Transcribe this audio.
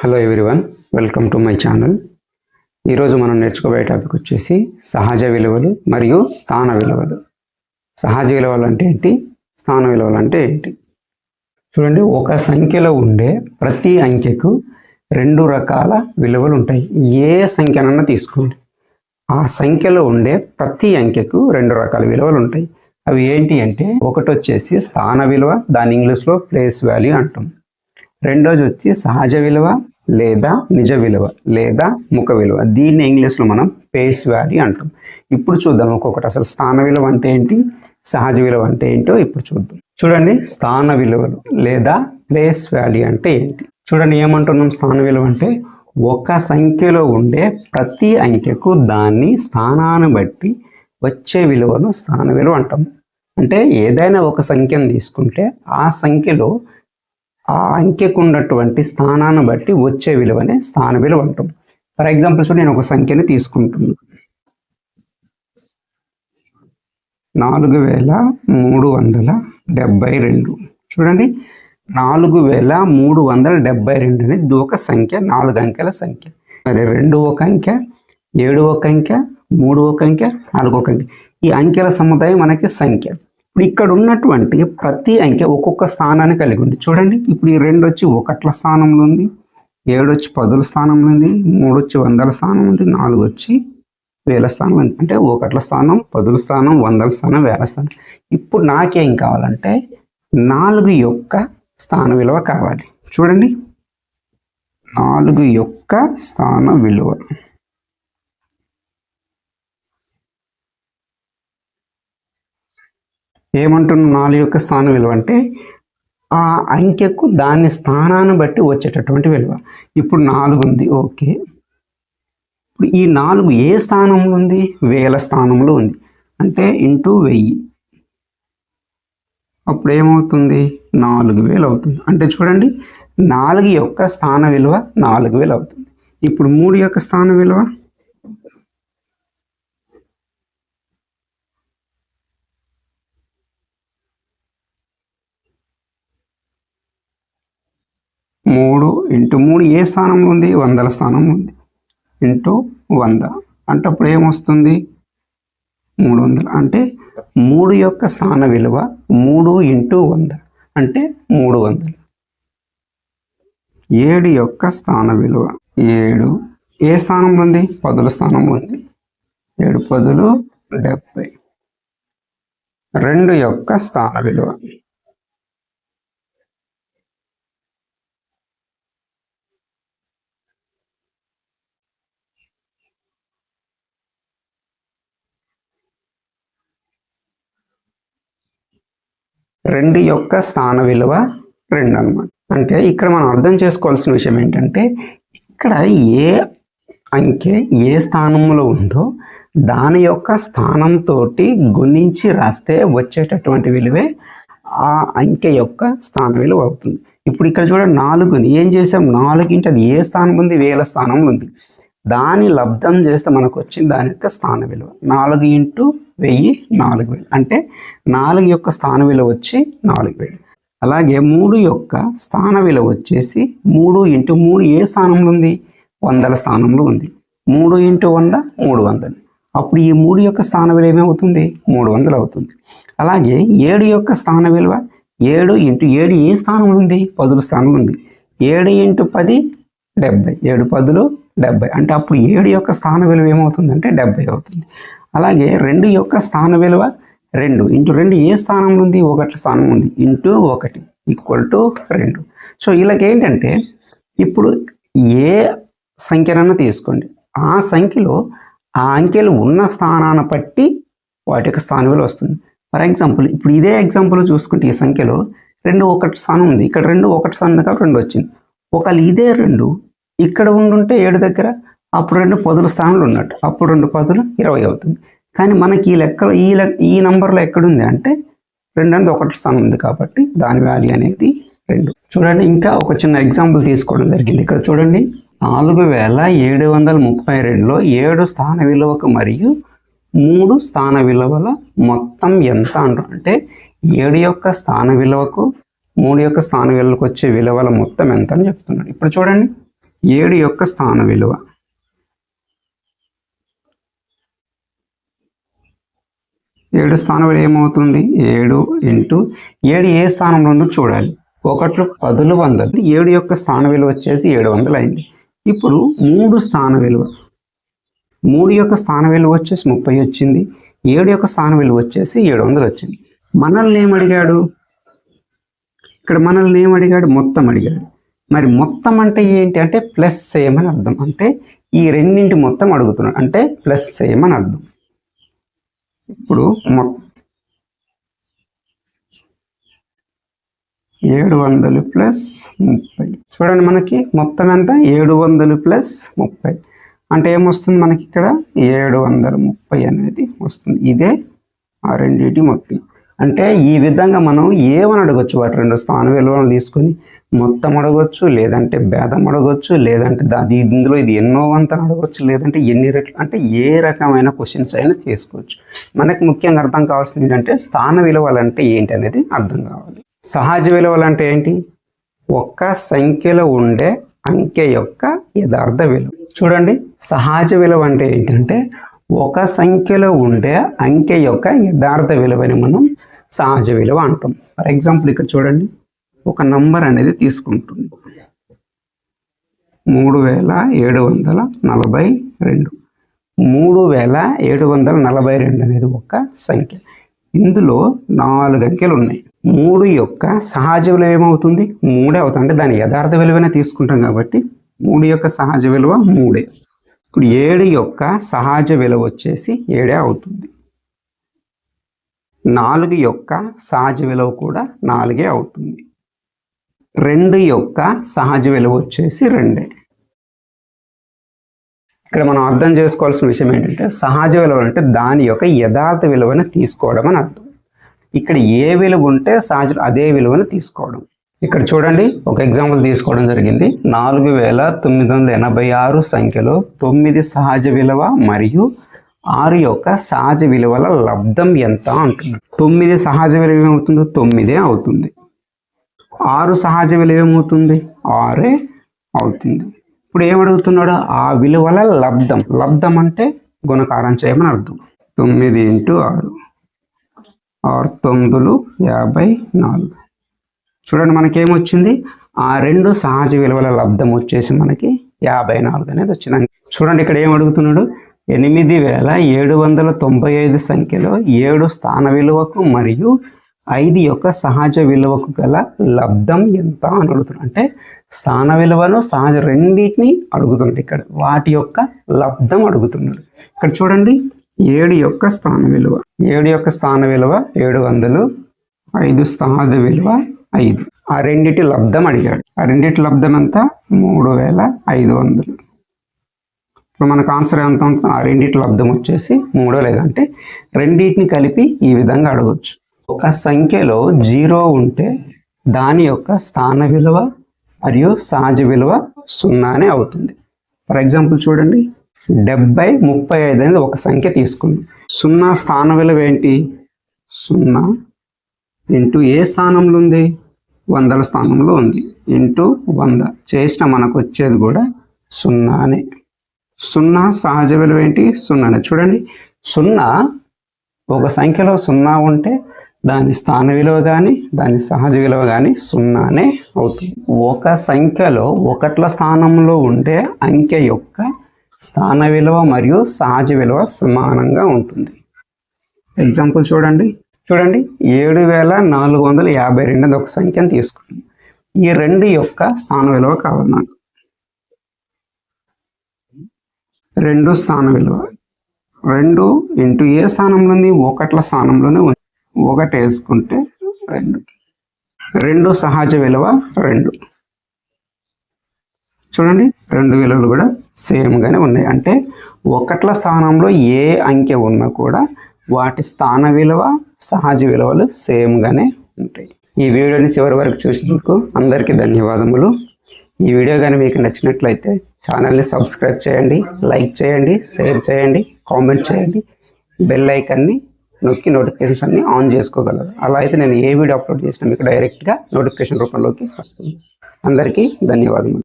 Hello everyone, welcome to my channel. ఈరోజు మనం నేర్చుకోబోయే topic వచ్చేసి సహజ విలువలు మరియు స్థాన విలువలు. సహజ విలువలు అంటే ఏంటి, స్థాన విలువలు అంటే ఏంటి? చూడండి, ఒక సంఖ్యలో ఉండే ప్రతి అంకెకు రెండు రకాల విలువలు ఉంటాయి. ఏ సంఖ్యనన్నా తీసుకోండి, ఆ సంఖ్యలో ఉండే ప్రతి అంకెకు రెండు రకాల విలువలు ఉంటాయి. అవి ఏంటి అంటే, ఒకటి వచ్చేసి స్థాన విలువ, దాని ఇంగ్లీష్లో ప్లేస్ వాల్యూ అంటాం. రెండోది వచ్చి సహజ విలువ లేదా నిజ విలువ లేదా ముఖ విలువ, దీన్ని ఇంగ్లీష్లో మనం ఫేస్ వాల్యూ అంటాం. ఇప్పుడు చూద్దాం ఒక్కొక్కటి. అసలు స్థాన విలువ అంటే ఏంటి, సహజ విలువ అంటే ఏంటో ఇప్పుడు చూద్దాం. చూడండి, స్థాన విలువలు లేదా ప్లేస్ వాల్యూ అంటే ఏంటి? చూడండి, ఏమంటున్నాం? స్థాన విలువ అంటే ఒక సంఖ్యలో ఉండే ప్రతి అంకెకు దాన్ని స్థానాన్ని బట్టి వచ్చే విలువను స్థాన విలువ అంటాం. అంటే ఏదైనా ఒక సంఖ్యను తీసుకుంటే ఆ సంఖ్యలో ఆ అంకెకు ఉన్నటువంటి స్థానాన్ని బట్టి వచ్చే విలువనే స్థాన విలువ అంటాం. ఫర్ ఎగ్జాంపుల్ చూడండి, నేను ఒక సంఖ్యని తీసుకుంటున్నాను, 4372. చూడండి, 4372 అనేది ఒక సంఖ్య, 4 అంకెల సంఖ్య. మరి 2 ఒక అంకె, 7 ఒక అంకె, 3 ఒక అంకె, 4 ఒక అంకె. ఈ అంకెల సముదాయం మనకి సంఖ్య. ఇప్పుడు ఇక్కడ ఉన్నటువంటి ప్రతి అంకె ఒక్కొక్క స్థానాన్ని కలిగి ఉంది. చూడండి, ఇప్పుడు ఈ 2 వచ్చి ఒకట్ల స్థానంలో ఉంది, 7 వచ్చి పదుల స్థానంలో ఉంది, 3 వచ్చి వందల స్థానం ఉంది, 4 వచ్చి వేల స్థానం ఉంది. అంటే ఒకట్ల స్థానం, పదుల స్థానం, వందల స్థానం, వేల స్థానం. ఇప్పుడు నాకేం కావాలంటే 4 యొక్క స్థాన విలువ కావాలి. చూడండి, 4 యొక్క స్థాన విలువ. ఏమంటున్నాం? 4 యొక్క స్థాన విలువ అంటే ఆ అంకెకు దాని స్థానాన్ని బట్టి వచ్చేటటువంటి విలువ. ఇప్పుడు 4 ఉంది, ఓకే. ఇప్పుడు ఈ 4 ఏ స్థానంలో ఉంది? వేల స్థానంలో ఉంది. అంటే ఇంటూ 1000. అప్పుడు ఏమవుతుంది? 4000 అవుతుంది. అంటే చూడండి, 4 యొక్క స్థాన విలువ 4000 అవుతుంది. ఇప్పుడు 3 యొక్క స్థాన విలువ 3 ఇంటూ 3 ఏ స్థానంలో ఉంది? వందల స్థానంలో ఉంది. ఇంటూ 100 అంటే అప్పుడు ఏమొస్తుంది? 300. అంటే 3 యొక్క స్థాన విలువ 3 ఇంటూ 100 అంటే 300. 7 యొక్క స్థాన విలువ 7 ఏ స్థానంలో ఉంది? పదుల స్థానంలో ఉంది. 7 పదులు 70. 2 యొక్క స్థాన విలువ 2 యొక్క స్థాన విలువ 2 అన్నమాట. అంటే ఇక్కడ మనం అర్థం చేసుకోవాల్సిన విషయం ఏంటంటే, ఇక్కడ ఏ అంకె ఏ స్థానంలో ఉందో దాని యొక్క స్థానంతో గుణించి రాస్తే వచ్చేటటువంటి విలువే ఆ అంకె యొక్క స్థాన విలువ అవుతుంది. ఇప్పుడు ఇక్కడ చూడండి, 4ని ఏం చేసాం? 4 ఇంటూ అది ఏ స్థానం ఉంది? వేల స్థానంలో ఉంది. దాని లబ్ధం చేస్తే మనకు వచ్చింది దాని యొక్క స్థాన విలువ. 4 ఇంటూ 1000 4000. అంటే 4 యొక్క స్థాన విలువ వచ్చి 4000. అలాగే 3 యొక్క స్థాన విలువ వచ్చేసి 3 ఇంటూ 3 ఏ స్థానంలో ఉంది? వందల స్థానంలో ఉంది. 3 ఇంటూ 100 300. అప్పుడు ఈ 3 యొక్క స్థాన విలువ ఏమవుతుంది? 300 అవుతుంది. అలాగే 7 యొక్క స్థాన విలువ 7 ఇంటూ 7 ఏ స్థానంలో ఉంది? పదుల స్థానంలో ఉంది. 7 ఇంటూ 10 70. 7 పదులు 70. అంటే అప్పుడు 7 యొక్క స్థాన విలువ ఏమవుతుంది అంటే 70 అవుతుంది. అలాగే 2 యొక్క స్థాన విలువ 2 ఇంటూ 2 ఏ స్థానంలో ఉంది? ఒకట్ల స్థానం ఉంది. Into 1 equal to 2. సో ఇలాగ ఏంటంటే, ఇప్పుడు ఏ సంఖ్యనన్నా తీసుకోండి, ఆ సంఖ్యలో ఆ అంకెలు ఉన్న స్థానాన్ని బట్టి వాటి యొక్క స్థాన విలువ వస్తుంది. ఫర్ ఎగ్జాంపుల్ ఇప్పుడు ఇదే ఎగ్జాంపుల్ చూసుకుంటే ఈ సంఖ్యలో 2 ఒకటి స్థానం ఉంది, ఇక్కడ 2 ఒకటి స్థానం కాబట్టి 2 వచ్చింది. ఒకవేళ ఇదే 2 ఇక్కడ ఉండుంటే 7 దగ్గర, అప్పుడు 2 పదుల స్థానంలో ఉన్నట్టు, అప్పుడు 2 పదులు 20 అవుతుంది. కానీ మనకి ఈ లెక్కలో ఈ నంబర్లో ఎక్కడుంది అంటే 2 అనేది ఒకటి స్థానం ఉంది కాబట్టి దాని వాల్యూ అనేది 2. చూడండి, ఇంకా ఒక చిన్న ఎగ్జాంపుల్ తీసుకోవడం జరిగింది. ఇక్కడ చూడండి, 4732లో 7 స్థాన విలువకు మరియు 3 స్థాన విలువల మొత్తం ఎంత అంటాం అంటే 7 యొక్క స్థాన విలువకు 3 యొక్క స్థాన విలువకు వచ్చే విలువల మొత్తం ఎంత అని చెప్తున్నాడు. ఇప్పుడు చూడండి, 7 యొక్క స్థాన విలువ. 7 స్థానం ఏమవుతుంది? 7 ఇంటూ 7 ఏ స్థానంలో ఉందో చూడాలి. 1 10 100. 7 యొక్క స్థాన విలువ వచ్చేసి 700 అయింది. ఇప్పుడు 3 స్థాన విలువ. 3 యొక్క స్థాన విలువ వచ్చేసి 30 వచ్చింది. 7 యొక్క స్థాన విలువ వచ్చేసి 700 వచ్చింది. మనల్ని ఏమడిగాడు? ఇక్కడ మనల్ని ఏమడిగాడు? మొత్తం అడిగాడు. మరి మొత్తం అంటే ఏంటి అంటే ప్లస్ చేయమని అర్థం. అంటే ఈ రెండింటి మొత్తం అడుగుతున్నాడు, అంటే ప్లస్ చేయమని అర్థం. ఇప్పుడు 700 ప్లస్ 30. చూడండి మనకి మొత్తం ఎంత? 700 ప్లస్ 30 అంటే ఏమొస్తుంది మనకి? ఇక్కడ 730 అనేది వస్తుంది. ఇదే ఆ రెండింటి మొత్తం. అంటే ఈ విధంగా మనం ఏమని అడగొచ్చు? వాటి 2 స్థాన విలువలను తీసుకొని మొత్తం అడగొచ్చు, లేదంటే భేదం అడగొచ్చు, లేదంటే ఇందులో ఇది ఎన్నో వంతని అడగొచ్చు, లేదంటే ఎన్ని రెట్లు, అంటే ఏ రకమైన క్వశ్చన్స్ అయినా చేసుకోవచ్చు. మనకు ముఖ్యంగా అర్థం కావాల్సింది ఏంటంటే స్థాన విలువలు అంటే ఏంటి అనేది అర్థం కావాలి. సహజ విలువలు అంటే ఏంటి? ఒక్క సంఖ్యలో ఉండే అంకె యొక్క యథార్థ విలువ. చూడండి, సహజ విలువ అంటే ఏంటంటే ఒక సంఖ్యలో ఉండే అంకె యొక్క యథార్థ విలువని మనం సహజ విలువ అంటాం. ఫర్ ఎగ్జాంపుల్ ఇక్కడ చూడండి, ఒక నంబర్ అనేది తీసుకుంటుంది 3742. 3742 అనేది ఒక సంఖ్య. ఇందులో 4 అంకెలు ఉన్నాయి. 3 యొక్క సహజ విలువ ఏమవుతుంది? 3 అవుతుంది. అంటే దాని యథార్థ విలువనే తీసుకుంటాం కాబట్టి 3 యొక్క సహజ విలువ 3. ఇప్పుడు 7 యొక్క సహజ విలువ వచ్చేసి 7 అవుతుంది. 4 యొక్క సహజ విలువ కూడా 4 అవుతుంది. 2 యొక్క సహజ విలువ వచ్చేసి 2. ఇక్కడ మనం అర్థం చేసుకోవాల్సిన విషయం ఏంటంటే సహజ విలువ అంటే దాని యొక్క యథార్థ విలువను తీసుకోవడం అని అర్థం. ఇక్కడ ఏ విలువ ఉంటే సహజ అదే విలువను తీసుకోవడం. ఇక్కడ చూడండి, ఒక ఎగ్జాంపుల్ తీసుకోవడం జరిగింది. 4986 సంఖ్యలో 9 సహజ విలువ మరియు 6 యొక్క సహజ విలువల లబ్ధం ఎంత అంటున్నాడు. 9 సహజ విలువ ఏమవుతుంది? 9 అవుతుంది. 6 సహజ విలువ ఏమవుతుంది? 6 అవుతుంది. ఇప్పుడు ఏమడుగుతున్నాడు? ఆ విలువల లబ్ధం. లబ్ధం అంటే గుణకారం చేయమని అర్థం. 9 ఇంటూ 6, 6 9 54. చూడండి మనకేమొచ్చింది? ఆ 2 సహజ విలువల లబ్ధం వచ్చేసి మనకి 54 అనేది వచ్చింది. చూడండి ఇక్కడ ఏమడుగుతున్నాడు? 8795 సంఖ్యలో 7 స్థాన విలువకు మరియు 5 యొక్క సహజ విలువకు గల లబ్ధం ఎంత అని అడుగుతున్నాడు. అంటే స్థాన విలువను సహజ రెండింటిని అడుగుతున్నాడు. ఇక్కడ వాటి యొక్క లబ్ధం అడుగుతున్నాడు. ఇక్కడ చూడండి, 7 యొక్క స్థాన విలువ. 7 యొక్క స్థాన విలువ 700, 5 సహజ విలువ 5. ఆ రెండిటి లబ్ధం అడిగాడు. ఆ రెండిటి లబ్ధం ఎంత? 3500. ఇప్పుడు మనకు ఆన్సర్ ఎంత ఉంటుంది? ఆ రెండిటి లబ్ధం వచ్చేసి 3 లేదంటే రెండింటిని కలిపి ఈ విధంగా అడగవచ్చు. ఒక సంఖ్యలో 0 ఉంటే దాని యొక్క స్థాన విలువ మరియు సహజ విలువ 0 అవుతుంది. ఫర్ ఎగ్జాంపుల్ చూడండి, 70 35 అనేది ఒక సంఖ్య తీసుకుంది. 0 స్థాన విలువ ఏంటి? 0 ఇంటూ ఏ స్థానంలో ఉంది? 100ల స్థానంలో ఉంది. ఇంటూ 100 చేసిన మనకు వచ్చేది కూడా 0. 0 సహజ విలువ ఏంటి? 0. చూడండి, 0 ఒక సంఖ్యలో 0 ఉంటే దాని స్థాన విలువ కానీ దాని సహజ విలువ కానీ 0 అవుతుంది. ఒక సంఖ్యలో 1ల స్థానంలో ఉండే అంకె యొక్క స్థాన విలువ మరియు సహజ విలువ సమానంగా ఉంటుంది. ఎగ్జాంపుల్ చూడండి, 7452 అనేది ఒక సంఖ్యను తీసుకుంటాం. ఈ 2 యొక్క స్థాన విలువ కావాలి నాకు. 2 స్థాన విలువ 2 ఇంటూ ఏ స్థానంలో ఉంది? 1ల స్థానంలోనే ఉంది. 1 వేసుకుంటే 2. 2 సహజ విలువ 2. చూడండి, 2 విలువలు కూడా సేమ్గానే ఉన్నాయి. అంటే 1ల స్థానంలో ఏ అంకె ఉన్నా కూడా వాటి స్థాన విలువ సహజ విలువలు సేమ్గానే ఉంటాయి. ఈ వీడియోని చివరి వరకు చూసినందుకు అందరికీ ధన్యవాదములు. ఈ వీడియో కానీ మీకు నచ్చినట్లయితే ఛానల్ని సబ్స్క్రైబ్ చేయండి, లైక్ చేయండి, షేర్ చేయండి, కామెంట్ చేయండి. బెల్ ఐకాన్ని నొక్కి నోటిఫికేషన్స్ అన్ని ఆన్ చేసుకోగలరు. అలా అయితే నేను ఏ వీడియో అప్లోడ్ చేసినా మీకు డైరెక్ట్గా నోటిఫికేషన్ రూపంలోకి వస్తుంది. అందరికీ ధన్యవాదములు.